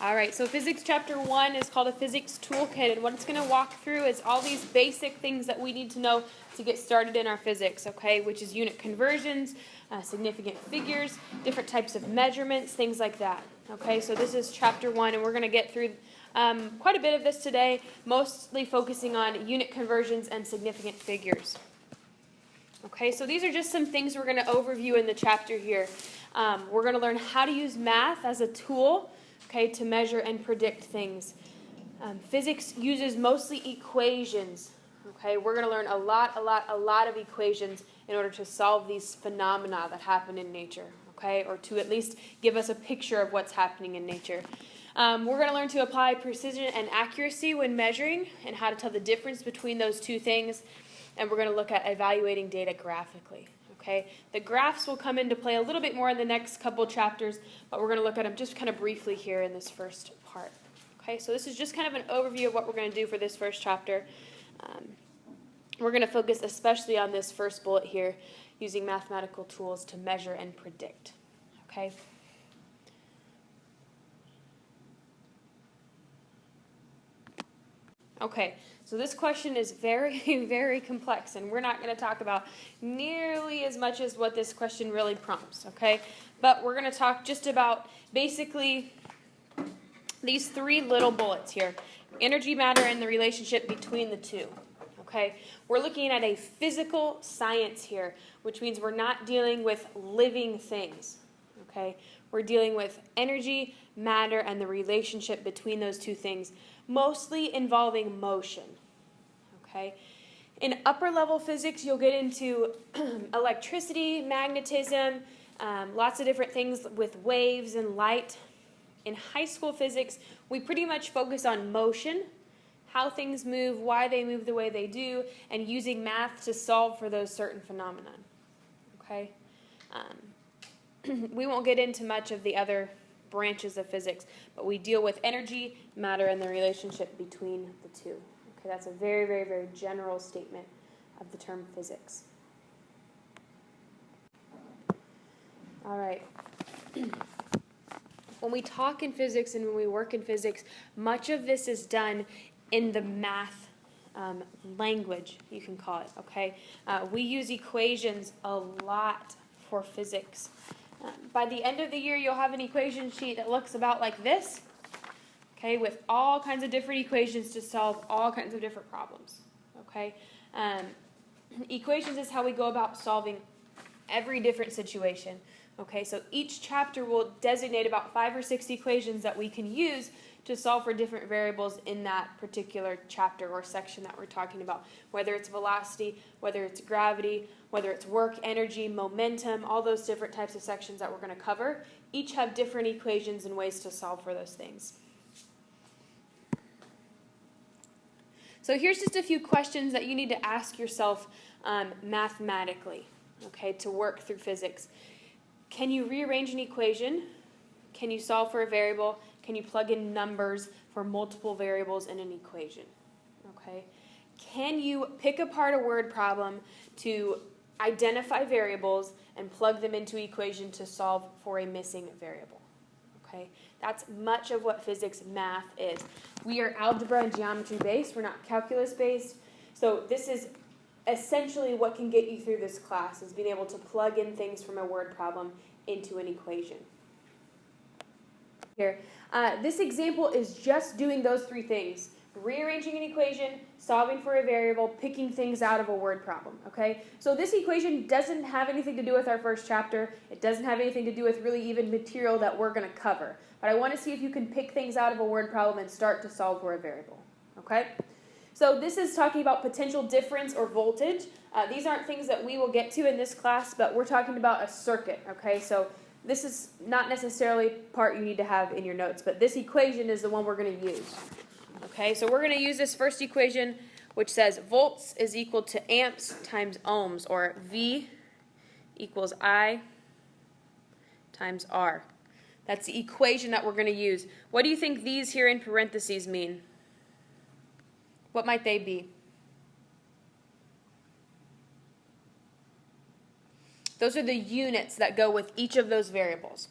All right, so physics chapter 1 is called a physics toolkit, and what it's going to walk through is all these basic things that we need to know to get started in our physics, okay, which is unit conversions, significant figures, different types of measurements, things like that. Okay, so this is chapter 1, and we're going to get through quite a bit of this today, mostly focusing on unit conversions and significant figures. Okay, so these are just some things we're going to overview in the chapter here. We're going to learn how to use math as a tool, okay, to measure and predict things. Physics uses mostly equations. Okay, we're going to learn a lot of equations in order to solve these phenomena that happen in nature, okay, or to at least give us a picture of what's happening in nature. We're going to learn to apply precision and accuracy when measuring and how to tell the difference between those two things. And we're going to look at evaluating data graphically. Okay, the graphs will come into play a little bit more in the next couple chapters, but we're going to look at them just kind of briefly here in this first part. Okay, so this is just kind of an overview of what we're going to do for this first chapter. We're going to focus especially on this first bullet here, using mathematical tools to measure and predict. Okay. Okay, so this question is very, very complex, and we're not going to talk about nearly as much as what this question really prompts, okay? But we're going to talk just about basically these three little bullets here. Energy, matter, and the relationship between the two, okay? We're looking at a physical science here, which means we're not dealing with living things, okay? We're dealing with energy, matter, and the relationship between those two things, mostly involving motion, okay? In upper level physics, you'll get into electricity, magnetism, lots of different things with waves and light. In high school physics, we pretty much focus on motion, how things move, why they move the way they do, and using math to solve for those certain phenomena, okay? We won't get into much of the other branches of physics, but we deal with energy, matter, and the relationship between the two. Okay, that's a very, very, very general statement of the term physics. All right. When we talk in physics and when we work in physics, much of this is done in the math language, you can call it, okay? We use equations a lot for physics. By the end of the year, you'll have an equation sheet that looks about like this, okay, with all kinds of different equations to solve all kinds of different problems, okay? Equations is how we go about solving every different situation, okay? So each chapter will designate about 5 or 6 equations that we can use to solve for different variables in that particular chapter or section that we're talking about, whether it's velocity, whether it's gravity, whether it's work, energy, momentum, all those different types of sections that we're going to cover, each have different equations and ways to solve for those things. So here's just a few questions that you need to ask yourself mathematically, okay, to work through physics. Can you rearrange an equation? Can you solve for a variable? Can you plug in numbers for multiple variables in an equation? Okay. Can you pick apart a word problem to identify variables and plug them into equation to solve for a missing variable? Okay. That's much of what physics math is. We are algebra and geometry based. We're not calculus based. So this is essentially what can get you through this class, is being able to plug in things from a word problem into an equation. Here. This example is just doing those three things: rearranging an equation, solving for a variable, picking things out of a word problem, okay? So this equation doesn't have anything to do with our first chapter. It doesn't have anything to do with really even material that we're going to cover. But I want to see if you can pick things out of a word problem and start to solve for a variable, okay? So this is talking about potential difference or voltage. These aren't things that we will get to in this class, but we're talking about a circuit, okay? So this is not necessarily part you need to have in your notes, but this equation is the one we're going to use. Okay, so we're going to use this first equation, which says volts is equal to amps times ohms, or V equals I times R. That's the equation that we're going to use. What do you think these here in parentheses mean? What might they be? Those are the units that go with each of those variables.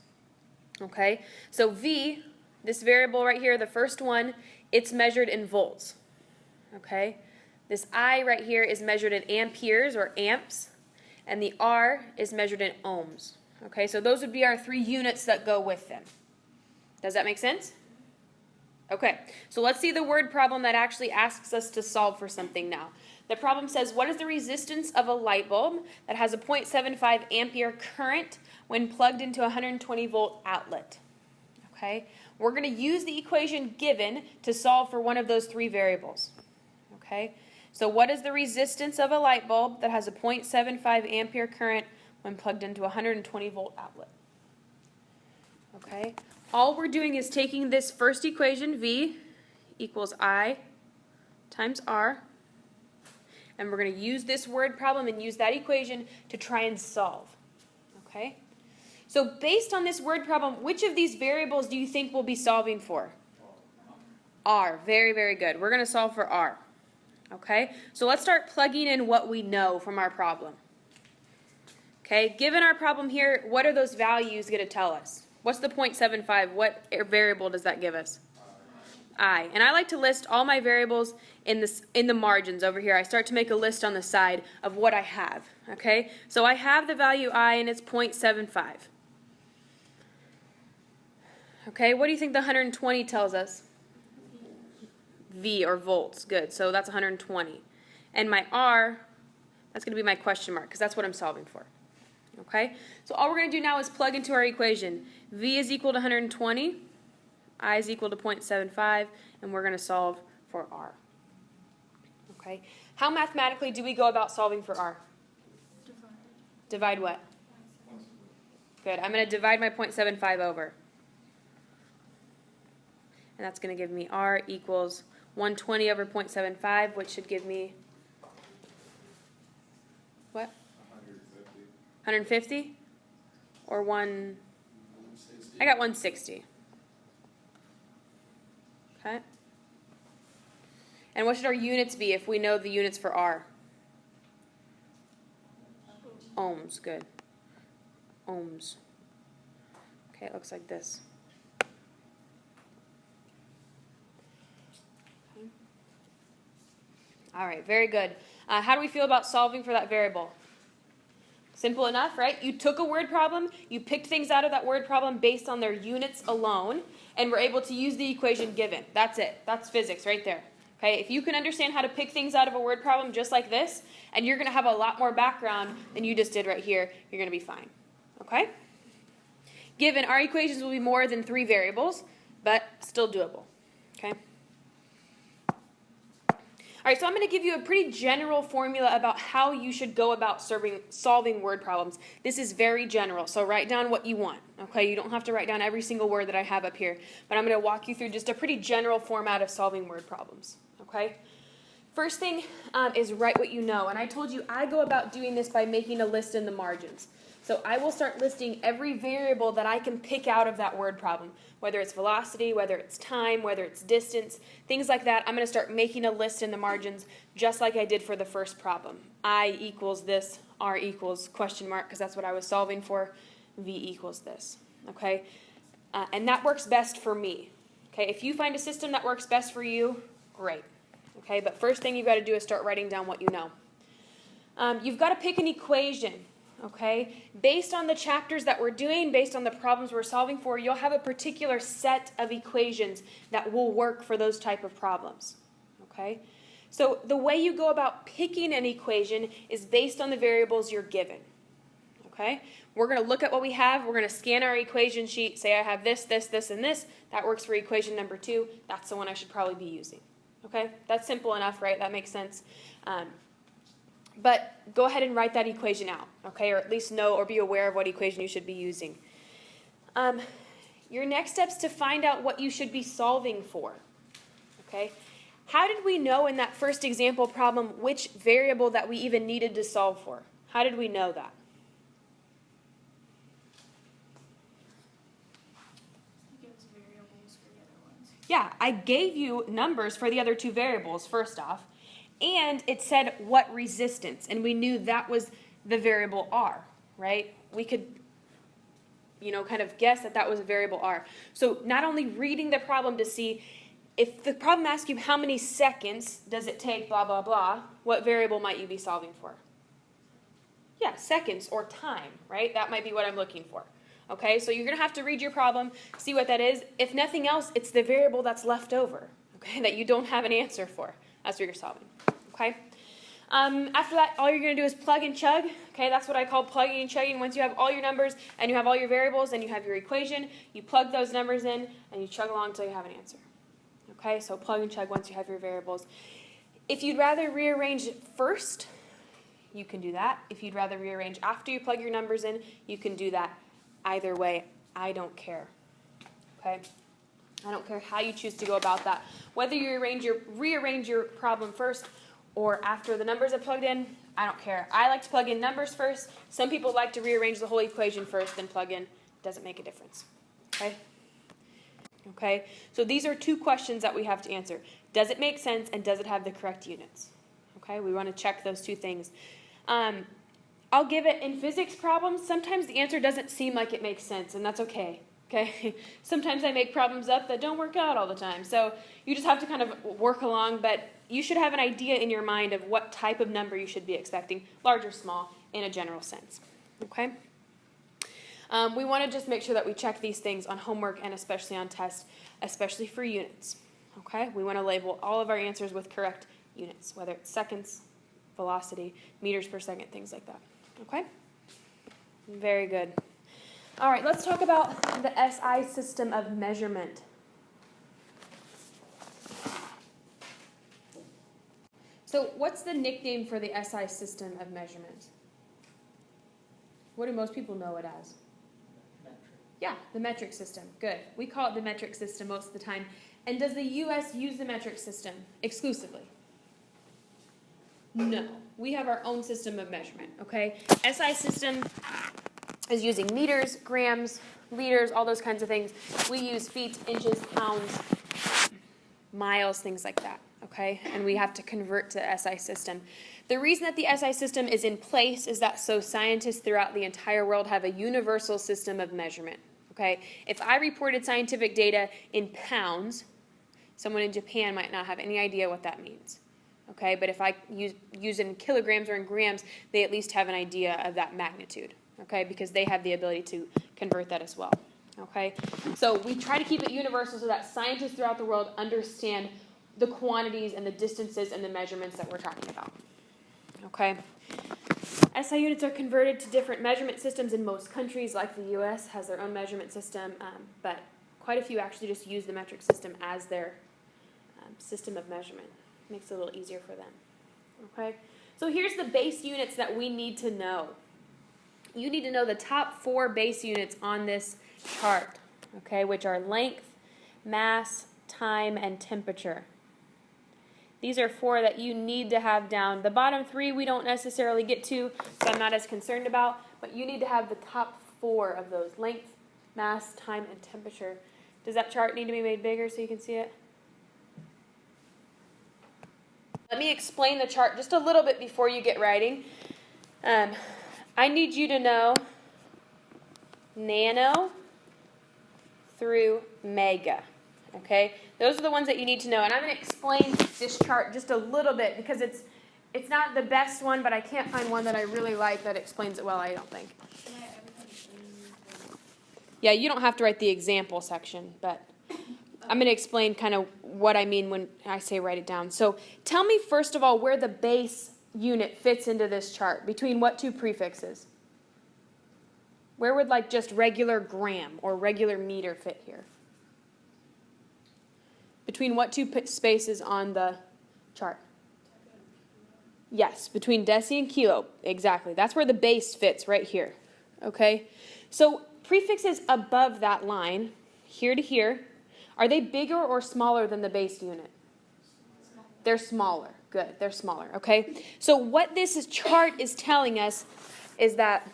Okay, so V This variable right here, the first one, it's measured in volts. Okay? This I right here is measured in amperes or amps, and the R is measured in ohms. Okay, so those would be our 3 units that go with them. Does that make sense? Okay, so let's see the word problem that actually asks us to solve for something now. The problem says, what is the resistance of a light bulb that has a 0.75 ampere current when plugged into a 120 volt outlet? Okay, we're going to use the equation given to solve for one of those 3 variables. Okay, so what is the resistance of a light bulb that has a 0.75 ampere current when plugged into a 120 volt outlet? Okay, all we're doing is taking this first equation, V equals I times R, and we're going to use this word problem and use that equation to try and solve. Okay, so based on this word problem, which of these variables do you think we'll be solving for? R. Very, very good. We're going to solve for R. Okay, so let's start plugging in what we know from our problem. Okay, given our problem here, what are those values going to tell us? What's the 0.75? What variable does that give us? I. And I like to list all my variables in the margins over here. I start to make a list on the side of what I have. Okay, so I have the value I, and it's 0.75. Okay, what do you think the 120 tells us? V, or volts. Good, so that's 120. And my R, that's going to be my question mark, because that's what I'm solving for. Okay, so all we're going to do now is plug into our equation. V is equal to 120, I is equal to 0.75, and we're going to solve for R. Okay, how mathematically do we go about solving for R? Divide what? Good, I'm going to divide my 0.75 over. And that's going to give me R equals 120 over 0.75, which should give me, what? 150? Or I got 160. Okay. And what should our units be if we know the units for R? Ohms, good. Ohms. Okay, it looks like this. Okay. All right, very good. How do we feel about solving for that variable? Simple enough, right? You took a word problem, you picked things out of that word problem based on their units alone, and were able to use the equation given. That's it. That's physics right there. Okay, if you can understand how to pick things out of a word problem just like this, and you're going to have a lot more background than you just did right here, you're going to be fine. Okay? Given, our equations will be more than 3 variables, but still doable. Okay? All right, so I'm going to give you a pretty general formula about how you should go about solving word problems. This is very general, so write down what you want. Okay, you don't have to write down every single word that I have up here, but I'm going to walk you through just a pretty general format of solving word problems. Okay, first thing is write what you know, and I told you I go about doing this by making a list in the margins. So I will start listing every variable that I can pick out of that word problem, whether it's velocity, whether it's time, whether it's distance, things like that. I'm going to start making a list in the margins just like I did for the first problem. I equals this, R equals question mark, because that's what I was solving for, V equals this. Okay, and that works best for me. Okay, if you find a system that works best for you, great. Okay, but first thing you've got to do is start writing down what you know. You've got to pick an equation. Okay, based on the chapters that we're doing, based on the problems we're solving for, you'll have a particular set of equations that will work for those type of problems. Okay, so the way you go about picking an equation is based on the variables you're given. Okay, we're going to look at what we have. We're going to scan our equation sheet, say I have this, this, this, and this. That works for equation number 2. That's the one I should probably be using. Okay, that's simple enough, right? That makes sense. But go ahead and write that equation out, okay, or at least know or be aware of what equation you should be using. Your next step is to find out what you should be solving for, okay? How did we know in that first example problem which variable that we even needed to solve for? How did we know that? Yeah, I gave you numbers for the other 2 variables, first off. And it said what resistance, and we knew that was the variable R, right? We could kind of guess that that was a variable r. So not only reading the problem to see if the problem asks you how many seconds does it take, blah, blah, blah, what variable might you be solving for? Yeah, seconds or time, right? That might be what I'm looking for. Okay, so you're going to have to read your problem, see what that is. If nothing else, it's the variable that's left over, okay, that you don't have an answer for. That's what you're solving, okay? After that, all you're going to do is plug and chug. Okay, that's what I call plugging and chugging. Once you have all your numbers and you have all your variables and you have your equation, you plug those numbers in and you chug along until you have an answer. Okay, so plug and chug once you have your variables. If you'd rather rearrange first, you can do that. If you'd rather rearrange after you plug your numbers in, you can do that. Either way, I don't care. Okay? I don't care how you choose to go about that. Whether you rearrange your problem first or after the numbers are plugged in, I don't care. I like to plug in numbers first. Some people like to rearrange the whole equation first, then plug in. Doesn't make a difference. Okay? Okay? So these are two questions that we have to answer. Does it make sense, and does it have the correct units? Okay? We want to check those two things. I'll give it in physics problems. Sometimes the answer doesn't seem like it makes sense, and that's okay. Okay? Sometimes I make problems up that don't work out all the time. So you just have to kind of work along, but you should have an idea in your mind of what type of number you should be expecting, large or small, in a general sense. Okay? We want to just make sure that we check these things on homework and especially on tests, especially for units. Okay? We want to label all of our answers with correct units, whether it's seconds, velocity, meters per second, things like that. Okay? Very good. All right, let's talk about the SI system of measurement. So what's the nickname for the SI system of measurement? What do most people know it as? Metric. Yeah, the metric system. Good. We call it the metric system most of the time. And does the U.S. use the metric system exclusively? No. We have our own system of measurement, okay? SI system is using meters, grams, liters, all those kinds of things. We use feet, inches, pounds, miles, things like that, okay? And we have to convert to the SI system. The reason that the SI system is in place is that so scientists throughout the entire world have a universal system of measurement, okay? If I reported scientific data in pounds, someone in Japan might not have any idea what that means, okay? But if I use it in kilograms or in grams, they at least have an idea of that magnitude, okay? Because they have the ability to convert that as well, okay? So we try to keep it universal so that scientists throughout the world understand the quantities and the distances and the measurements that we're talking about, okay? SI units are converted to different measurement systems in most countries, like the U.S. has their own measurement system, but quite a few actually just use the metric system as their system of measurement. Makes it a little easier for them, okay? So here's the base units that we need to know. You need to know the top 4 base units on this chart, okay, which are length, mass, time, and temperature. These are 4 that you need to have down. The bottom 3 we don't necessarily get to, so I'm not as concerned about, but you need to have the top 4 of those: length, mass, time, and temperature. Does that chart need to be made bigger so you can see it? Let me explain the chart just a little bit before you get writing. I need you to know nano through mega, okay? Those are the ones that you need to know. And I'm going to explain this chart just a little bit because it's not the best one, but I can't find one that I really like that explains it well, I don't think. Yeah, you don't have to write the example section, but I'm going to explain kind of what I mean when I say write it down. So tell me, first of all, where the base unit fits into this chart. Between what 2 prefixes? Where would like just regular gram or regular meter fit here? Between what 2 spaces on the chart? Yes, between deci and kilo. Exactly. That's where the base fits, right here. Okay? So prefixes above that line, here to here, are they bigger or smaller than the base unit? They're smaller. Good. They're smaller. Okay? So what this chart is telling us is that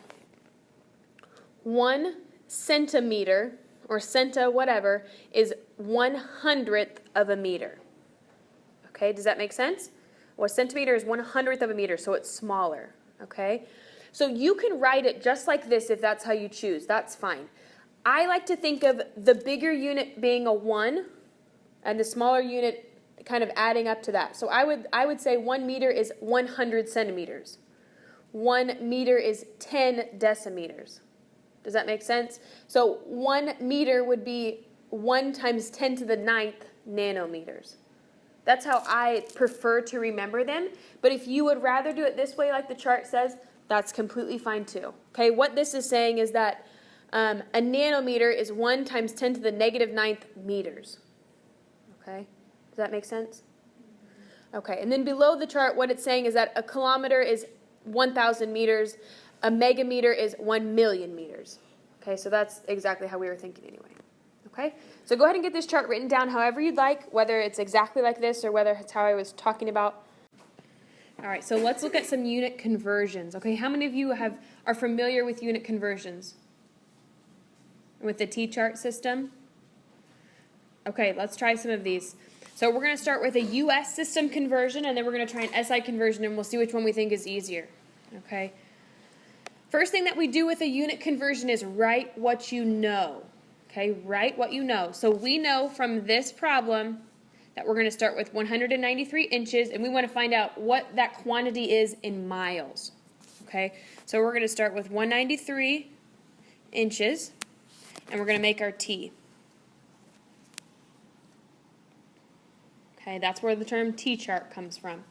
1 centimeter, or centa, whatever, is 1/100th of a meter. Okay? Does that make sense? Well, a centimeter is 1/100th of a meter, so it's smaller. Okay? So you can write it just like this if that's how you choose. That's fine. I like to think of the bigger unit being a 1 and the smaller unit kind of adding up to that. So I would say 1 meter is 100 centimeters. 1 meter is 10 decimeters. Does that make sense? So 1 meter would be 1 times 10 to the 9th nanometers. That's how I prefer to remember them. But if you would rather do it this way like the chart says, that's completely fine too. Okay, what this is saying is that a nanometer is 1 times 10 to the negative 9th meters. Okay, does that make sense? Okay, and then below the chart, what it's saying is that a kilometer is 1,000 meters, a megameter is 1 million meters. Okay, so that's exactly how we were thinking anyway. Okay, so go ahead and get this chart written down however you'd like, whether it's exactly like this or whether it's how I was talking about. All right, so let's look at some unit conversions. Okay, how many of you are familiar with unit conversions? With the T-chart system? Okay, let's try some of these. So we're going to start with a US system conversion, and then we're going to try an SI conversion, and we'll see which one we think is easier. Okay. First thing that we do with a unit conversion is write what you know. Okay, write what you know. So we know from this problem that we're going to start with 193 inches, and we want to find out what that quantity is in miles. Okay, so we're going to start with 193 inches, and we're going to make our T. Okay, that's where the term T-chart comes from.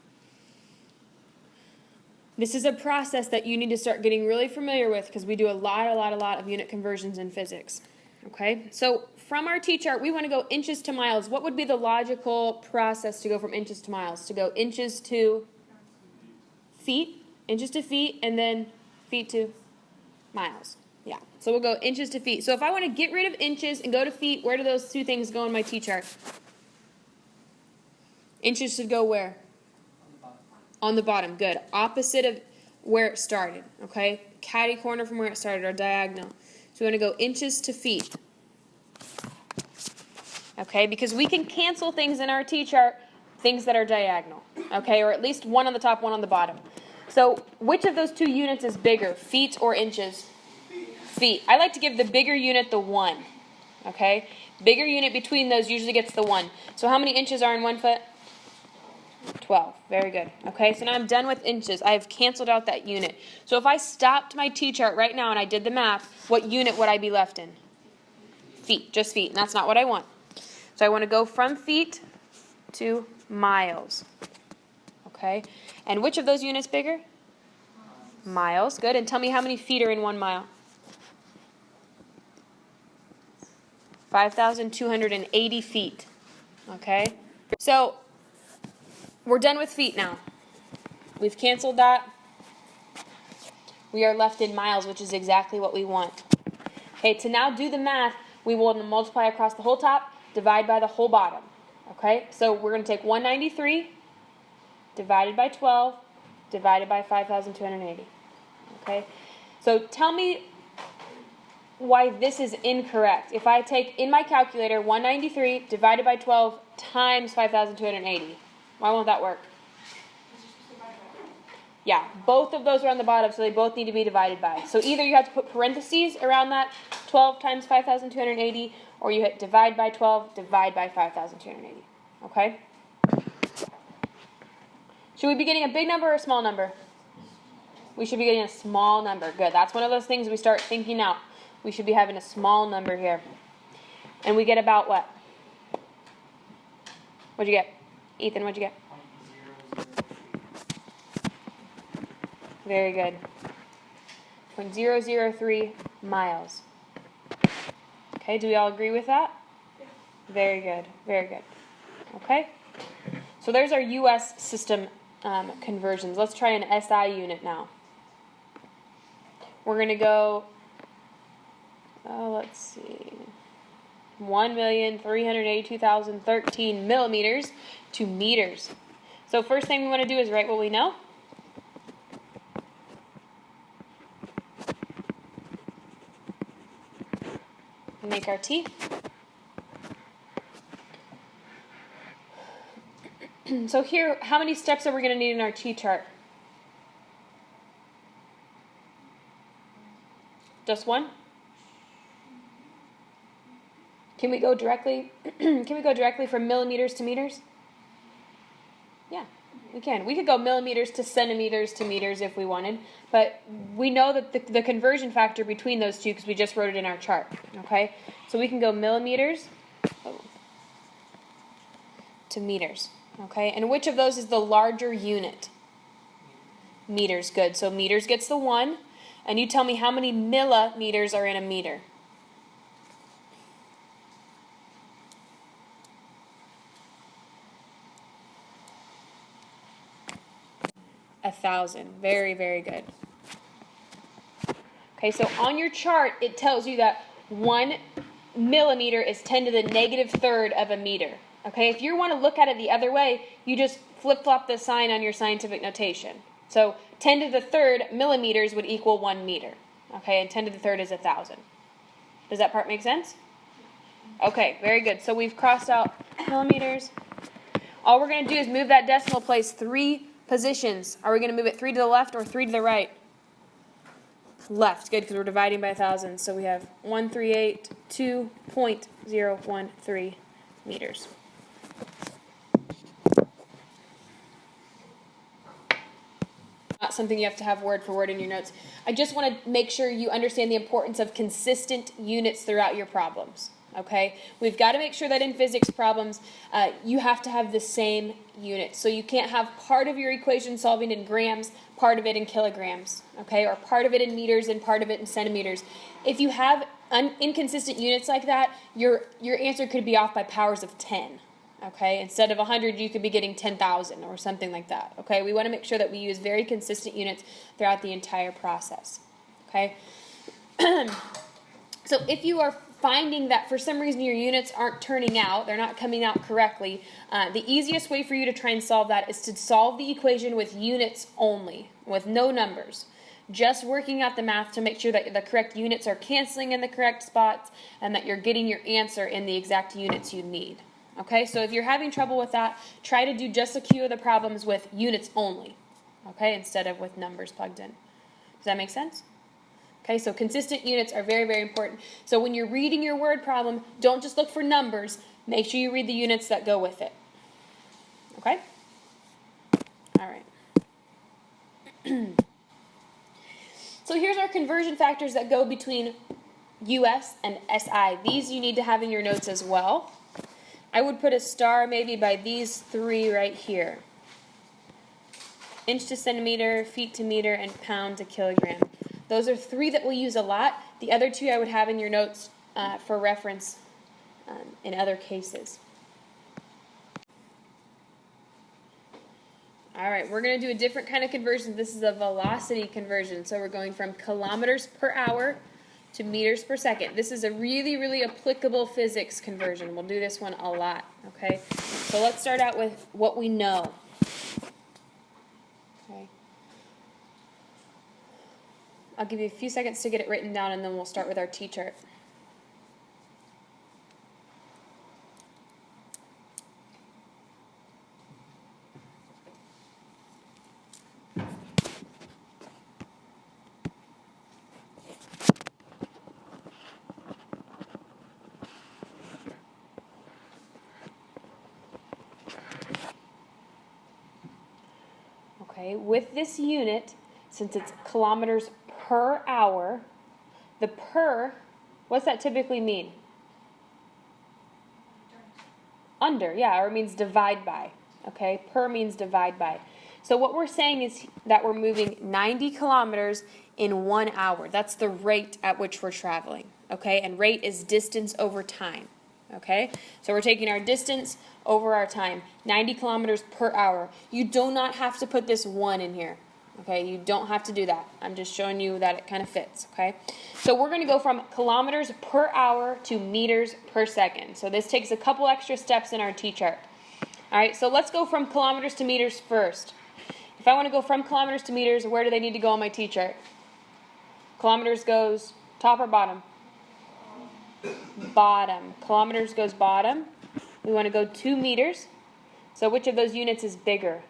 This is a process that you need to start getting really familiar with because we do a lot of unit conversions in physics. Okay, so from our T-chart, we want to go inches to miles. What would be the logical process to go from inches to miles? To go inches to feet, and then feet to miles. Yeah, so we'll go inches to feet. So if I want to get rid of inches and go to feet, where do those two things go in my T-chart? Inches should go where? On the bottom. Good. Opposite of where it started. Okay? Catty corner from where it started, or diagonal. So we want to go inches to feet. Okay? Because we can cancel things in our T-chart, things that are diagonal. Okay? Or at least one on the top, one on the bottom. So which of those two units is bigger, feet or inches? Feet. I like to give the bigger unit the 1. Okay? Bigger unit between those usually gets the 1. So how many inches are in 1 foot? 12. Very good. Okay, so now I'm done with inches. I have canceled out that unit. So if I stopped my T-chart right now and I did the math, what unit would I be left in? Feet. Just feet. And that's not what I want. So I want to go from feet to miles. Okay, and which of those units bigger? Miles. Good. And tell me how many feet are in 1 mile? 5,280 feet. Okay, so we're done with feet now. We've canceled that. We are left in miles, which is exactly what we want. Okay, to now do the math, we will multiply across the whole top, divide by the whole bottom. Okay, so we're going to take 193 divided by 12 divided by 5,280. Okay, so tell me why this is incorrect. If I take in my calculator 193 divided by 12 times 5,280, why won't that work? Yeah, both of those are on the bottom, so they both need to be divided by. So either you have to put parentheses around that 12 times 5,280, or you hit divide by 12, divide by 5,280. Okay? Should we be getting a big number or a small number? We should be getting a small number. Good. That's one of those things we start thinking out. We should be having a small number here. And we get about what? What'd you get? Ethan, what'd you get? Very good. 0.003 miles. Okay, do we all agree with that? Very good, very good. Okay, so there's our US system conversions. Let's try an SI unit now. We're going to go, let's see, 1,382,013 millimeters to meters. So first thing we want to do is write what we know. Make our T. So here, how many steps are we going to need in our T-chart? Just one? Can we go directly, can we go directly from millimeters to meters? Yeah, we can. We could go millimeters to centimeters to meters if we wanted, but we know that the conversion factor between those two, because we just wrote it in our chart, okay? So we can go millimeters to meters, okay? And which of those is the larger unit? Meters, good. So meters gets the 1, and you tell me how many millimeters are in a meter. 1,000. Very, very good. Okay, so on your chart, it tells you that 1 millimeter is 10 to the negative third of a meter. Okay, if you want to look at it the other way, you just flip-flop the sign on your scientific notation. So 10 to the third millimeters would equal 1 meter. Okay, and 10 to the third is 1,000. Does that part make sense? Okay, very good. So we've crossed out millimeters. All we're going to do is move that decimal place 3 positions. Are we going to move it 3 to the left or 3 to the right? Left. Good, because we're dividing by 1,000. So we have 138.2.013 meters. Not something you have to have word for word in your notes. I just want to make sure you understand the importance of consistent units throughout your problems. Okay? We've got to make sure that in physics problems, you have to have the same units. So you can't have part of your equation solving in grams, part of it in kilograms, okay? Or part of it in meters and part of it in centimeters. If you have inconsistent units like that, your answer could be off by powers of 10, okay? Instead of 100, you could be getting 10,000 or something like that, okay? We want to make sure that we use very consistent units throughout the entire process, okay? So if you are finding that for some reason your units aren't turning out, they're not coming out correctly, the easiest way for you to try and solve that is to solve the equation with units only, with no numbers. Just working out the math to make sure that the correct units are canceling in the correct spots and that you're getting your answer in the exact units you need. Okay, so if you're having trouble with that, try to do just a few of the problems with units only, okay, instead of with numbers plugged in. Does that make sense? Okay, so consistent units are very, very important. So when you're reading your word problem, don't just look for numbers. Make sure you read the units that go with it. Okay? All right. So here's our conversion factors that go between US and SI. These you need to have in your notes as well. I would put a star maybe by these 3 right here. Inch to centimeter, feet to meter, and pound to kilogram. Those are 3 that we'll use a lot. The other 2 I would have in your notes for reference in other cases. All right, we're going to do a different kind of conversion. This is a velocity conversion. So we're going from kilometers per hour to meters per second. This is a really, really applicable physics conversion. We'll do this one a lot, okay? So let's start out with what we know. Okay. I'll give you a few seconds to get it written down, and then we'll start with our T-chart. Okay, with this unit, since it's kilometers per hour, the per, what's that typically mean? Under, yeah, or it means divide by. Okay, per means divide by. So what we're saying is that we're moving 90 kilometers in 1 hour. That's the rate at which we're traveling. Okay, and rate is distance over time. Okay, so we're taking our distance over our time, 90 kilometers per hour. You do not have to put this 1 in here. Okay, you don't have to do that. I'm just showing you that it kind of fits. Okay, so we're going to go from kilometers per hour to meters per second. So this takes a couple extra steps in our T-chart. All right, so let's go from kilometers to meters first. If I want to go from kilometers to meters, where do they need to go on my T-chart? Kilometers goes top or bottom? Bottom. Kilometers goes bottom. We want to go 2 meters. So which of those units is bigger?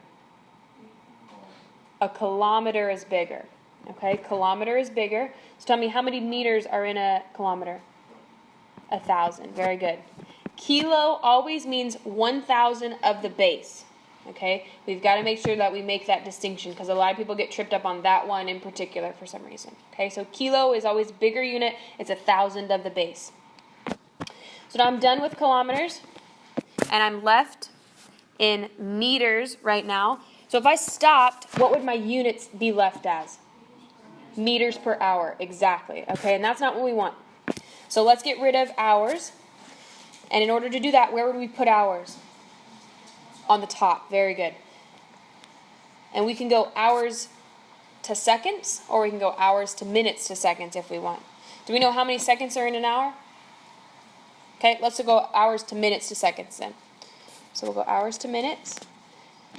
A kilometer is bigger. Okay, kilometer is bigger. So tell me how many meters are in a kilometer? 1,000. Very good. Kilo always means 1,000 of the base. Okay? We've got to make sure that we make that distinction because a lot of people get tripped up on that one in particular for some reason. Okay? So kilo is always bigger unit. It's 1,000 of the base. So now I'm done with kilometers, and I'm left in meters right now. So if I stopped, what would my units be left as? Meters per hour. Exactly. Okay? And that's not what we want. So let's get rid of hours. And in order to do that, where would we put hours? On the top. Very good. And we can go hours to seconds, or we can go hours to minutes to seconds if we want. Do we know how many seconds are in an hour? Okay, let's go hours to minutes to seconds then. So we'll go hours to minutes.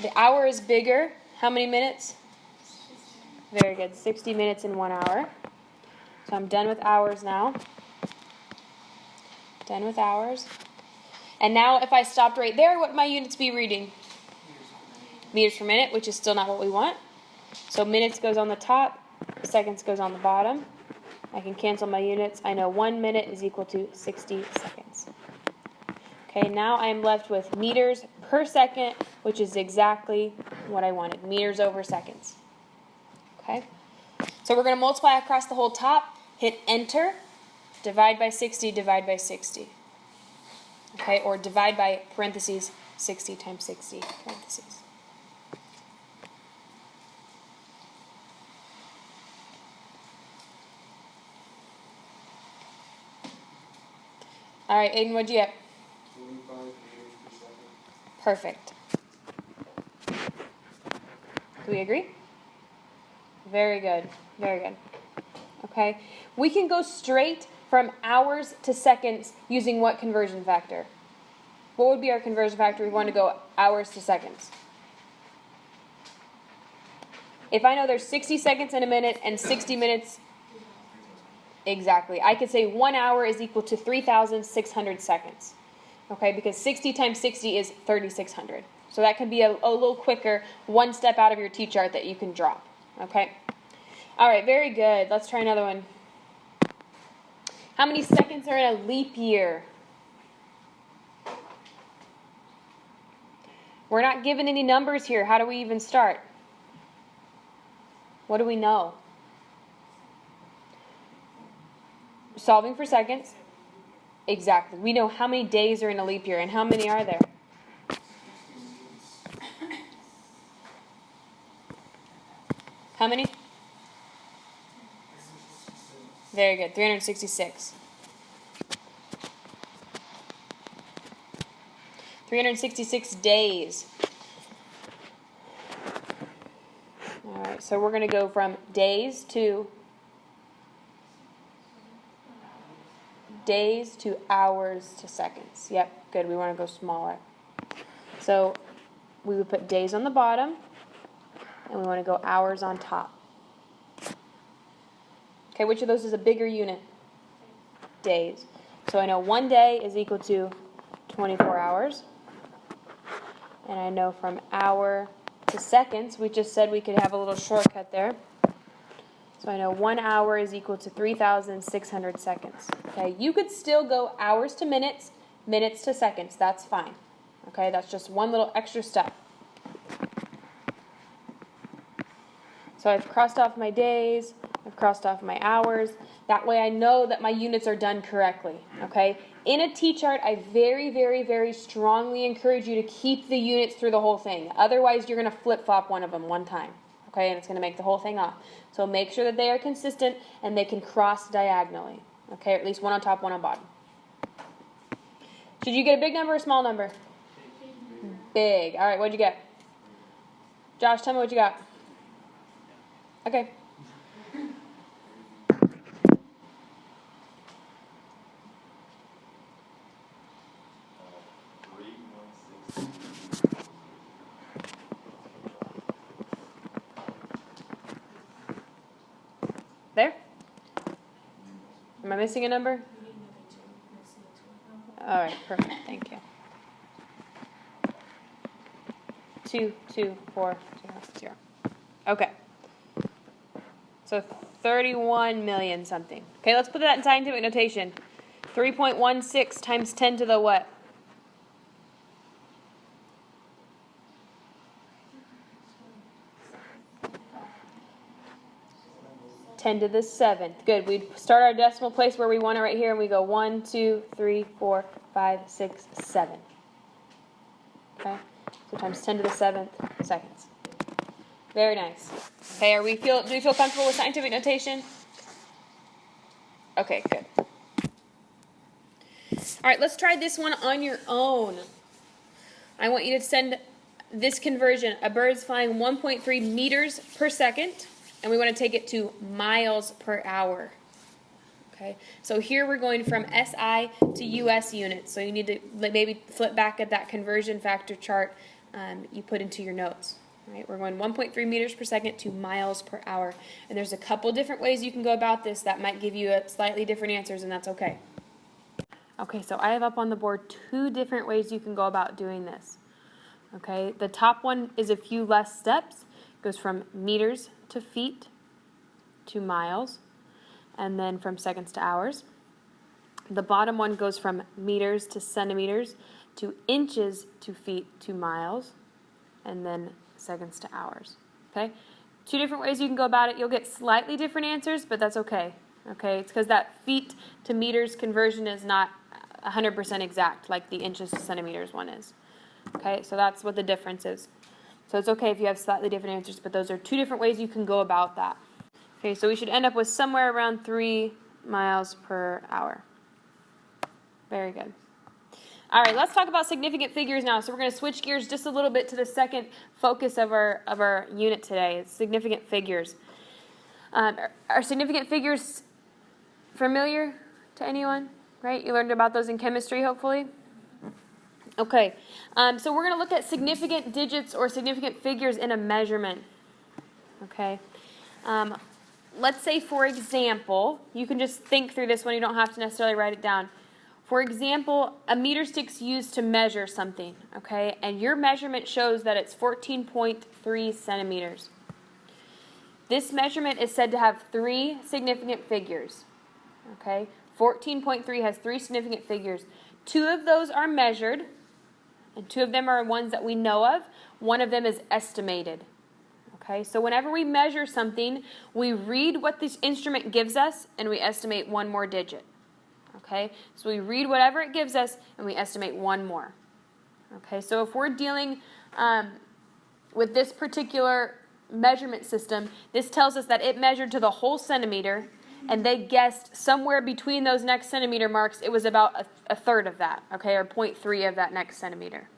The hour is bigger. How many minutes? Very good. 60 minutes in 1 hour. So I'm done with hours now. Done with hours. And now if I stopped right there, what would my units be reading? Meters per minute, which is still not what we want. So minutes goes on the top, seconds goes on the bottom. I can cancel my units. I know 1 minute is equal to 60 seconds. Okay, now I am left with meters per second, which is exactly what I wanted. Meters over seconds. Okay, so we're going to multiply across the whole top, hit enter. Divide by 60, divide by 60. Okay, or divide by parentheses 60 times 60 parentheses. All right, Aiden, what'd you get? 25 meters per second. Perfect. Do we agree? Very good. Very good. Okay, we can go straight from hours to seconds using what conversion factor? What would be our conversion factor if we want to go hours to seconds? If I know there's 60 seconds in a minute and 60 minutes, exactly. I could say 1 hour is equal to 3,600 seconds. Okay, because 60 times 60 is 3,600. So that can be a little quicker, one step out of your T-chart that you can drop. Okay? All right, very good. Let's try another one. How many seconds are in a leap year? We're not given any numbers here. How do we even start? What do we know? Solving for seconds. Exactly. We know how many days are in a leap year, and how many are there? How many? Very good. 366. 366 days. All right, so we're going to go from days to hours to seconds. Yep, good. We want to go smaller. So we would put days on the bottom, and we want to go hours on top. Okay, which of those is a bigger unit? Days. So I know 1 day is equal to 24 hours. And I know from hour to seconds, we just said we could have a little shortcut there. So I know 1 hour is equal to 3,600 seconds. Okay, you could still go hours to minutes, minutes to seconds. That's fine. Okay, that's just one little extra step. So I've crossed off my days, I've crossed off my hours. That way I know that my units are done correctly. Okay, in a T-chart, I very, very, very strongly encourage you to keep the units through the whole thing. Otherwise, you're going to flip-flop one of them one time. Okay, and it's going to make the whole thing off. So make sure that they are consistent and they can cross diagonally. Okay, or at least one on top, one on bottom. Should you get a big number or a small number? Big. All right, what'd you get? Josh, tell me what you got. Okay. There? Am I missing a number? All right, perfect. Thank you. 2, 2, 4, 0, 0. Okay. So 31 million something. Okay, let's put that in scientific notation. 3.16 times 10 to the what? 10 to the 7th. Good. We start our decimal place where we want it right here, and we go 1, 2, 3, 4, 5, 6, 7. Okay? So times 10 to the 7th seconds. Very nice. Okay, do we feel comfortable with scientific notation? Okay, good. All right, let's try this one on your own. I want you to send this conversion. A bird's flying 1.3 meters per second, and we want to take it to miles per hour. Okay, so here we're going from SI to US units. So you need to maybe flip back at that conversion factor chart you put into your notes. Right, we're going 1.3 meters per second to miles per hour. And there's a couple different ways you can go about this that might give you slightly different answers, and that's okay. Okay, so I have up on the board 2 different ways you can go about doing this. Okay, the top one is a few less steps. It goes from meters to feet to miles, and then from seconds to hours. The bottom one goes from meters to centimeters to inches to feet to miles, and then seconds to hours. Okay, 2 different ways you can go about it. You'll get slightly different answers, but that's okay. Okay, it's because that feet to meters conversion is not 100% exact like the inches to centimeters one is. Okay, so that's what the difference is. So it's okay if you have slightly different answers, but those are 2 different ways you can go about that. Okay, so we should end up with somewhere around 3 miles per hour. Very good. All right, let's talk about significant figures now. So we're going to switch gears just a little bit to the second focus of our unit today. It's significant figures. Are significant figures familiar to anyone? Right? You learned about those in chemistry, hopefully. Okay, so we're going to look at significant digits or significant figures in a measurement. Okay. Let's say, for example, you can just think through this one. You don't have to necessarily write it down. For example, a meter stick's used to measure something, okay? And your measurement shows that it's 14.3 centimeters. This measurement is said to have 3 significant figures, okay? 14.3 has 3 significant figures. 2 of those are measured, and 2 of them are ones that we know of. 1 of them is estimated, okay? So whenever we measure something, we read what this instrument gives us, and we estimate 1 more digit. Okay, so we read whatever it gives us, and we estimate 1 more. Okay, so if we're dealing with this particular measurement system, this tells us that it measured to the whole centimeter, and they guessed somewhere between those next centimeter marks, it was about a third of that, okay, or 0.3 of that next centimeter.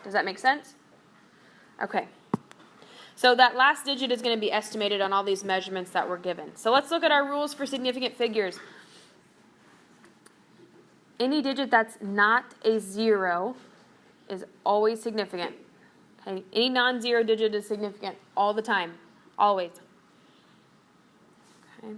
Does that make sense? Okay. So that last digit is going to be estimated on all these measurements that were given. So let's look at our rules for significant figures. Any digit that's not a 0 is always significant. Okay? Any non-zero digit is significant all the time, always. Okay.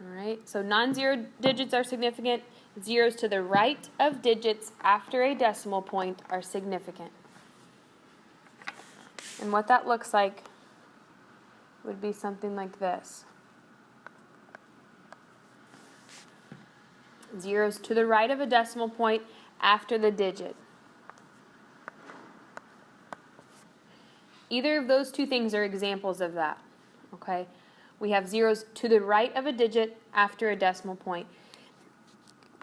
Alright, so non-zero digits are significant. Zeros to the right of digits after a decimal point are significant. And what that looks like would be something like this. Zeros to the right of a decimal point after the digit. Either of those 2 things are examples of that. Okay? We have zeros to the right of a digit after a decimal point.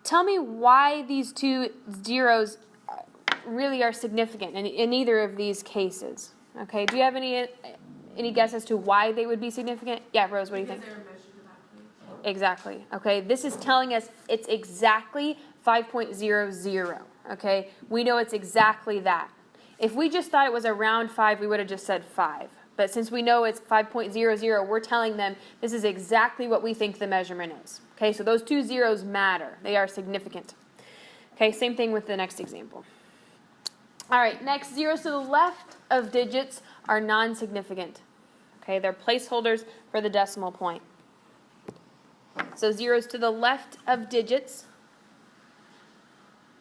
Tell me why these 2 zeros really are significant in either of these cases. Okay, do you have any guess as to why they would be significant? Yeah, Rose, what do you think? Because they were measured to that point. Exactly. Okay, this is telling us it's exactly 5.00. Okay, we know it's exactly that. If we just thought it was around 5, we would have just said 5. But since we know it's 5.00, we're telling them this is exactly what we think the measurement is. Okay, so those 2 zeros matter. They are significant. Okay, same thing with the next example. All right, next, zeros to the left of digits are non-significant. Okay, they're placeholders for the decimal point. So zeros to the left of digits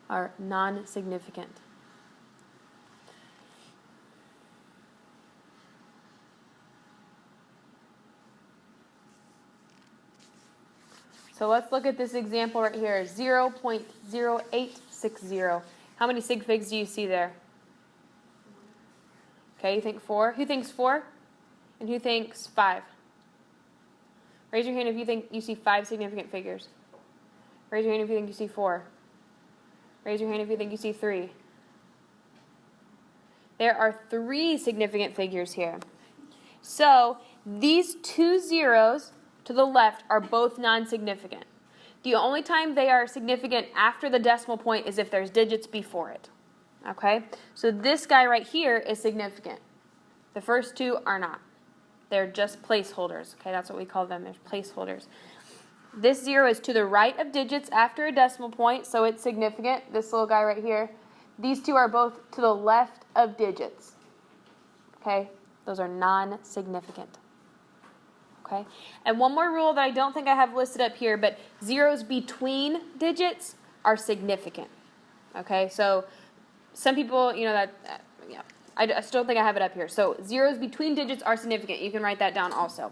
are non-significant. So let's look at this example right here, 0.0860. How many sig figs do you see there? Okay, you think 4? Who thinks 4? And who thinks 5? Raise your hand if you think you see 5 significant figures. Raise your hand if you think you see 4. Raise your hand if you think you see 3. There are 3 significant figures here. So these 2 zeros to the left are both non-significant. The only time they are significant after the decimal point is if there's digits before it. Okay? So this guy right here is significant. The first 2 are not. They're just placeholders. Okay, that's what we call them. They're placeholders. This 0 is to the right of digits after a decimal point, so it's significant. This little guy right here. These 2 are both to the left of digits. Okay? Those are non-significant. Okay? And one more rule that I don't think I have listed up here, but zeros between digits are significant. Okay? So some people, yeah. I still don't think I have it up here. So zeros between digits are significant. You can write that down also.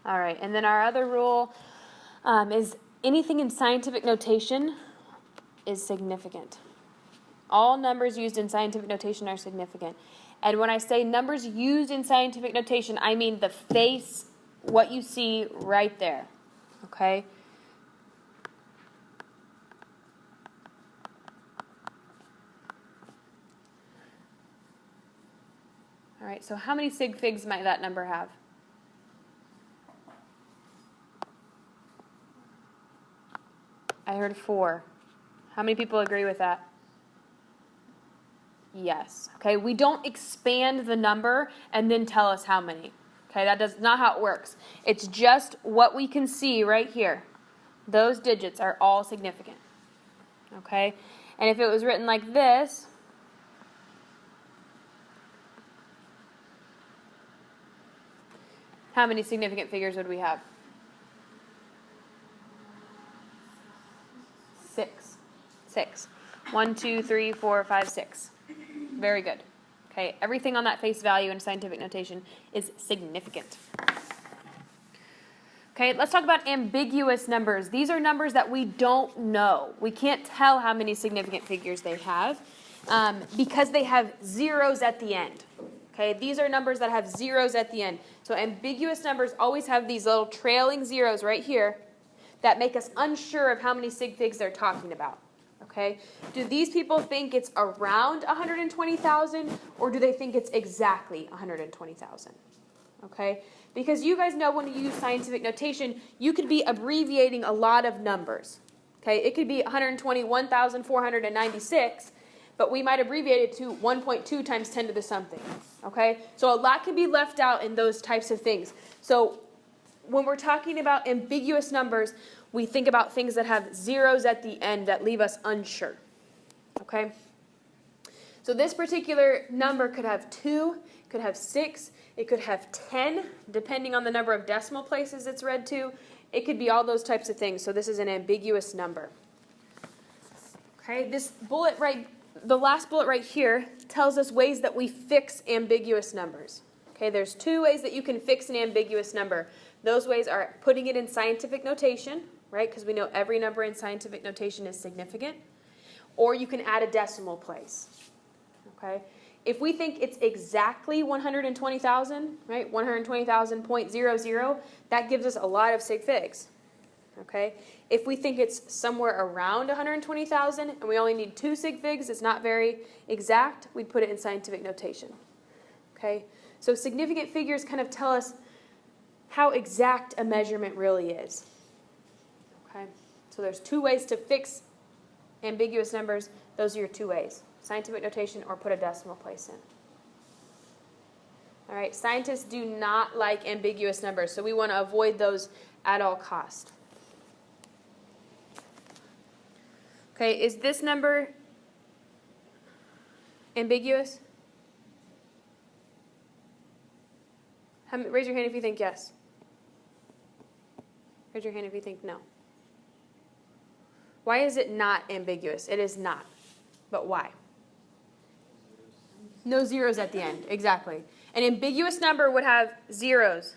All right, and then our other rule is anything in scientific notation is significant. All numbers used in scientific notation are significant. And when I say numbers used in scientific notation, I mean the face, what you see right there. Okay? All right, so how many sig figs might that number have? I heard 4. How many people agree with that? Yes. Okay, we don't expand the number and then tell us how many. Okay, that's not how it works. It's just what we can see right here. Those digits are all significant. Okay, and if it was written like this, how many significant figures would we have? 6. 6. 1, 2, 3, 4, 5, 6. Very good. Okay, everything on that face value in scientific notation is significant. Okay, let's talk about ambiguous numbers. These are numbers that we don't know. We can't tell how many significant figures they have because they have zeros at the end. Okay, these are numbers that have zeros at the end. So ambiguous numbers always have these little trailing zeros right here that make us unsure of how many sig figs they're talking about. Okay, do these people think it's around 120,000 or do they think it's exactly 120,000? Okay, because you guys know when you use scientific notation, you could be abbreviating a lot of numbers. Okay, it could be 121,496, but we might abbreviate it to 1.2 times 10 to the something. Okay, so a lot can be left out in those types of things. So when we're talking about ambiguous numbers, we think about things that have zeros at the end that leave us unsure. Okay? So this particular number could have 2, could have 6, it could have 10, depending on the number of decimal places it's read to. It could be all those types of things. So this is an ambiguous number. Okay, this bullet the last bullet right here tells us ways that we fix ambiguous numbers. Okay, there's 2 ways that you can fix an ambiguous number. Those ways are putting it in scientific notation, right? Because we know every number in scientific notation is significant. Or you can add a decimal place. Okay? If we think it's exactly 120,000, right? 120,000.00, that gives us a lot of sig figs. Okay? If we think it's somewhere around 120,000 and we only need 2 sig figs, it's not very exact, we'd put it in scientific notation. Okay? So significant figures kind of tell us how exact a measurement really is. Okay? So there's 2 ways to fix ambiguous numbers. Those are your 2 ways. Scientific notation or put a decimal place in. All right, scientists do not like ambiguous numbers, so we want to avoid those at all costs. Okay, is this number ambiguous? Raise your hand if you think yes. Raise your hand if you think no. Why is it not ambiguous? It is not. But why? No zeros at the end, exactly. An ambiguous number would have zeros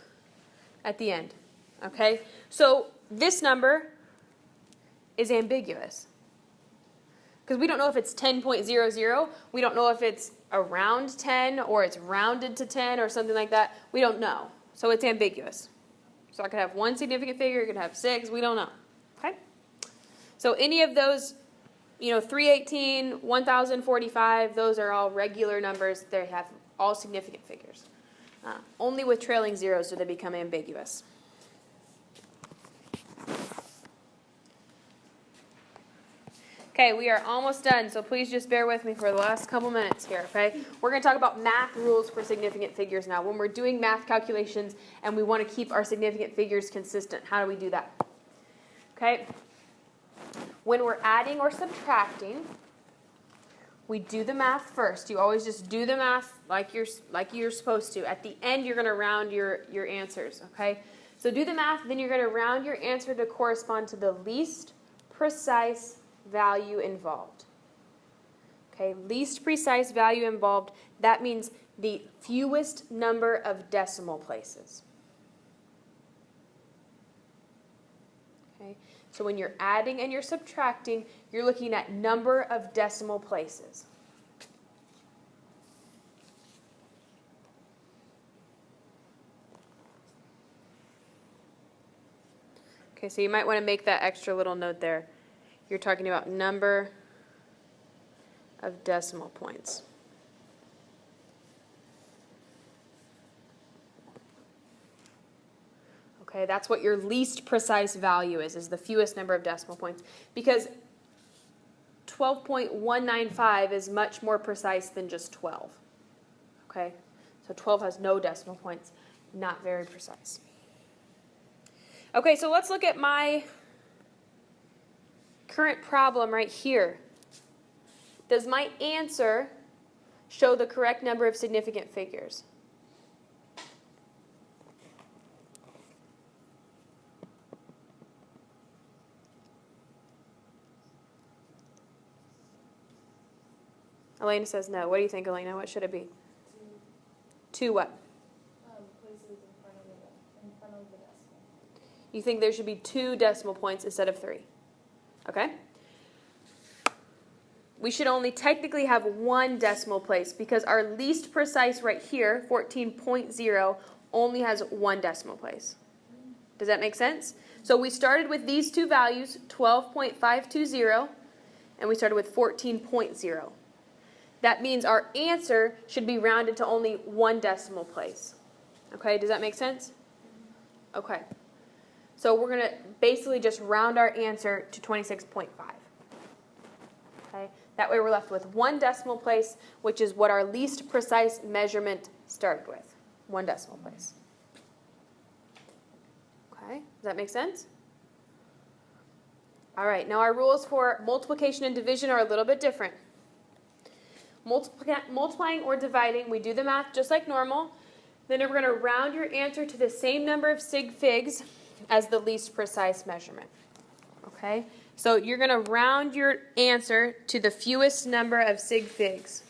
at the end, okay? So this number is ambiguous because we don't know if it's 10.00. We don't know if it's around 10 or it's rounded to 10 or something like that. We don't know. So it's ambiguous. So I could have one significant figure, it could have 6, we don't know, okay? So any of those, 318, 1045, those are all regular numbers. They have all significant figures. Only with trailing zeros do they become ambiguous. Okay, we are almost done, so please just bear with me for the last couple minutes here, okay? We're going to talk about math rules for significant figures now. When we're doing math calculations and we want to keep our significant figures consistent, how do we do that? Okay? When we're adding or subtracting, we do the math first. You always just do the math like you're supposed to. At the end, you're going to round your answers, okay? So do the math, then you're going to round your answer to correspond to the least precise value involved. Okay, least precise value involved, that means the fewest number of decimal places. Okay, so when you're adding and you're subtracting, you're looking at number of decimal places. Okay, so you might want to make that extra little note there. You're talking about number of decimal points. Okay, that's what your least precise value is the fewest number of decimal points. Because 12.195 is much more precise than just 12. Okay, so 12 has no decimal points, not very precise. Okay, so let's look at my current problem right here. Does my answer show the correct number of significant figures? Elena says no. What do you think, Elena? What should it be? Two what? Places in front of the decimal. You think there should be 2 decimal points instead of 3? Okay? We should only technically have 1 decimal place because our least precise right here, 14.0, only has 1 decimal place. Does that make sense? So we started with these 2 values, 12.520, and we started with 14.0. That means our answer should be rounded to only 1 decimal place. Okay, does that make sense? Okay. So we're going to basically just round our answer to 26.5. Okay? That way we're left with 1 decimal place, which is what our least precise measurement started with. 1 decimal place. Okay? Does that make sense? All right. Now our rules for multiplication and division are a little bit different. Multiplying or dividing, we do the math just like normal. Then we're going to round your answer to the same number of SigFigs as the least precise measurement. Okay? So you're going to round your answer to the fewest number of SigFigs.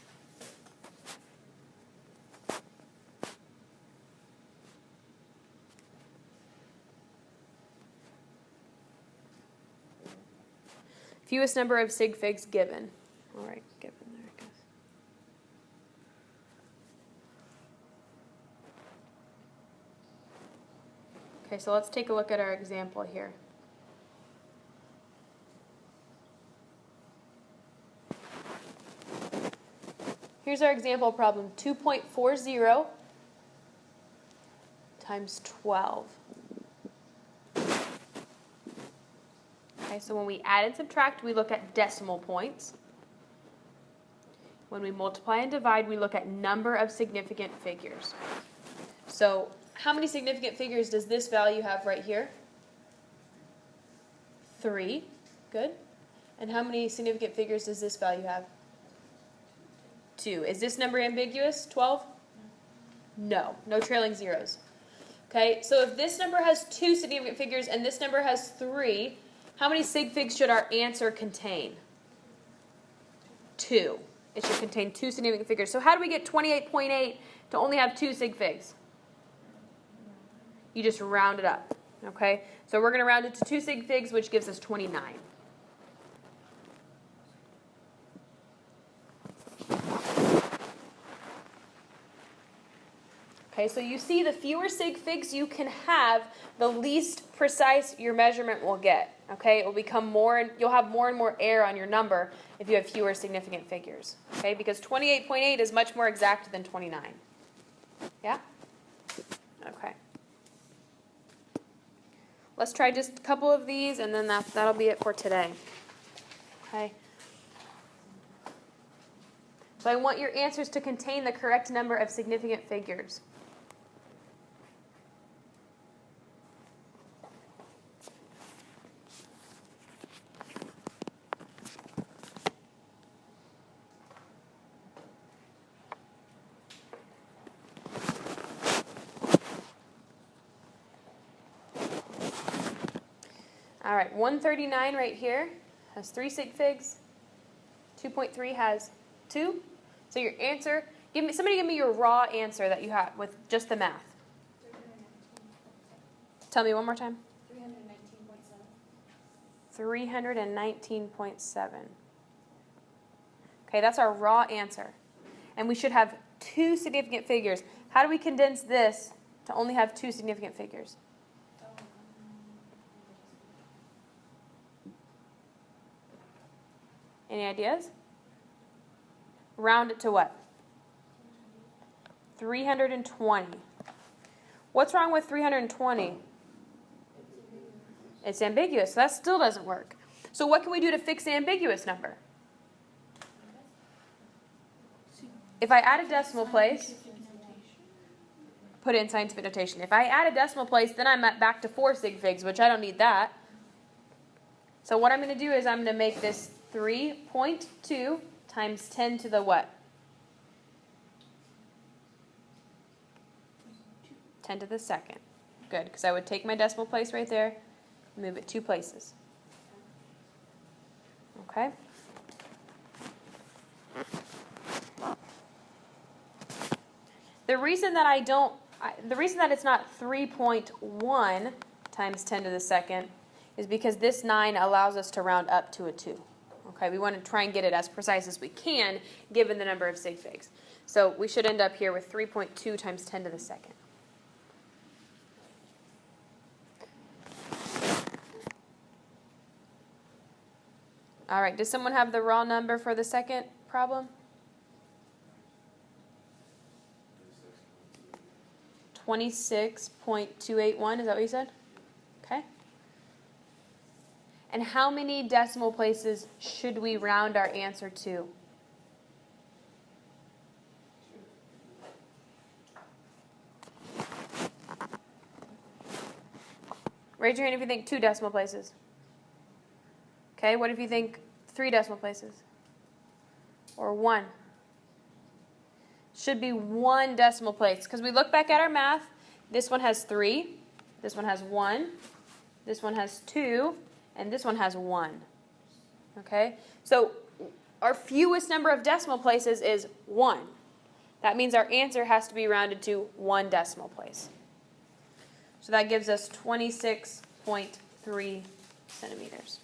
Fewest number of SigFigs given. All right, given. There it goes. Okay, so let's take a look at our example here. Here's our example problem, 2.40 times 12. Okay, so when we add and subtract, we look at decimal points. When we multiply and divide, we look at number of significant figures. So how many significant figures does this value have right here? 3. Good. And how many significant figures does this value have? 2. Is this number ambiguous? 12? No. No trailing zeros. Okay, so if this number has 2 significant figures and this number has 3, how many sig figs should our answer contain? 2. It should contain 2 significant figures. So how do we get 28.8 to only have 2 sig figs? You just round it up. Okay, so we're going to round it to 2 sig figs, which gives us 29. Okay, so you see the fewer sig figs you can have, the least precise your measurement will get. Okay, it will become more, you'll have more and more error on your number if you have fewer significant figures. Okay, because 28.8 is much more exact than 29. Yeah? Okay. Let's try just a couple of these, and then that'll be it for today. Okay. So I want your answers to contain the correct number of significant figures. All right, 139 right here has 3 sig figs. 2.3 has 2. So your answer, somebody give me your raw answer that you have with just the math. 319. Tell me one more time. 319.7. 319.7. Okay, that's our raw answer. And we should have 2 significant figures. How do we condense this to only have 2 significant figures? Any ideas? Round it to what? 320. What's wrong with 320? It's ambiguous, so that still doesn't work. So what can we do to fix the ambiguous number? If I add a decimal place, put it in scientific notation. If I add a decimal place, then I'm back to 4 sig figs, which I don't need that. So what I'm going to do is I'm going to make this 3.2 times 10 to the what? 10 to the second. Good, because I would take my decimal place right there and move it 2 places. Okay? The reason that it's not 3.1 times 10 to the second is because this 9 allows us to round up to a 2. Okay, we want to try and get it as precise as we can given the number of sig figs. So we should end up here with 3.2 times 10 to the second. All right, does someone have the raw number for the second problem? 26.281, is that what you said? Okay. And how many decimal places should we round our answer to? Raise your hand if you think 2 decimal places. Okay, what if you think 3 decimal places? Or 1? Should be 1 decimal place. Because we look back at our math, this one has 3, this one has 1, this one has 2, and this one has 1. Okay, so our fewest number of decimal places is 1. That means our answer has to be rounded to 1 decimal place. So that gives us 26.3 centimeters.